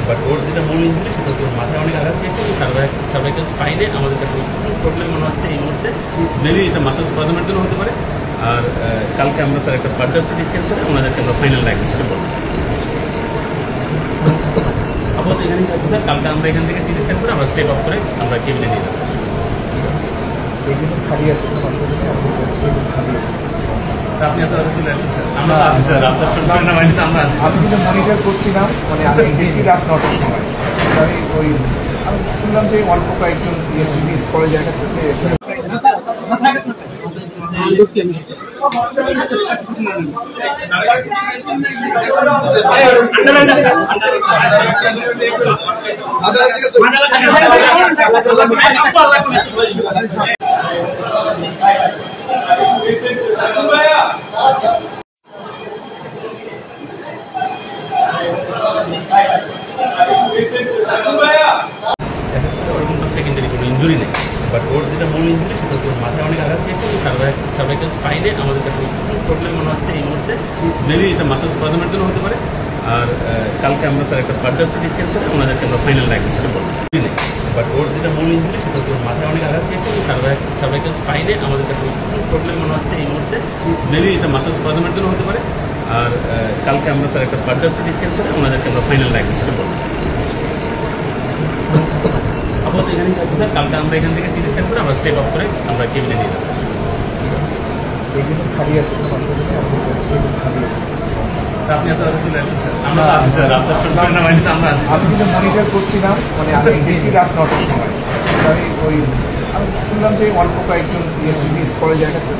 But ওর যেটা মূল injury সেটা হচ্ছে মাথায় অনেক আঘাত পেয়েছে, সার্ভাইকাল স্পাইনে আমাদের কাছে প্রবলেম মনে হচ্ছে এই মুহূর্তে। মেবি এটা মাসেল স্পাজমের জন্য হতে পারে। আর কালকে আমরা স্যার একটা ফার্দার সিটি স্ক্যান করে ওনাদেরকে আমরা ফাইনাল ডায়াগনোসিসটা বলবো। আপাতত এখানেই থাকবো স্যার। কালকে আমরা এখান থেকে সিটি স্ক্যান করে আমরা স্টেপ অফ করে আমরা কেবিনে নিয়ে যাবো। আপনি এত চলে আসেন স্যার, আমরা আছি স্যার, আপনার আমি কিন্তু মনিটর করছিলাম, মানে আমি বেশি রাত 9টার সময় আমি শুনলাম যে অল্প কয়েকজন কলেজের কাছে সেকেন্ডারি কোনো ইঞ্জুরি নেই। বাট ওর যেটা মূল ইঞ্জুরি সেটা হচ্ছে মাথায় অনেক আঘাত পেয়েছে, সার্ভাইকাল স্পাইনে আমাদের কাছে প্রবলেম মনে হচ্ছে এই মুহূর্তে। মেবি এটা মাসেল স্পাজমের জন্য হতে পারে। আর কালকে আমরা স্যার একটা ফার্দার সিটি স্ক্যান করে ওনাদেরকে আমরা ফাইনাল ডায়াগনোসিসটা বলবো। বাট ওর যেটা মূল ইঞ্জুরি সেটা হচ্ছে মাথায় অনেক আঘাত পেয়েছে, সার্ভাইকাল স্পাইনে আমাদের কাছে প্রবলেম মনে হচ্ছে এই মুহূর্তে। মেবি এটা মাসেল স্পাজমের জন্য হতে পারে। আর কালকে আমরা স্যার একটা ফার্দার সিটি স্ক্যান করে ওনাদেরকে আমরা ফাইনাল ডায়াগনোসিসটা বলবো। আপাতত এখানেই থাকবো স্যার। কালকে আমরা এখান থেকে সিটি স্ক্যান করে আমরা স্টেপ অফ করে আমরা কেবিনে নিয়ে যাবো। আপনি এত চলে আসেন স্যার, আমরা আছি স্যার, আপনার আমি কিন্তু মনিটর করছিলাম, মানে আমি বেশি রাত 9টার সময় আমি শুনলাম যে অল্প কয়েকজন কলেজের কাছে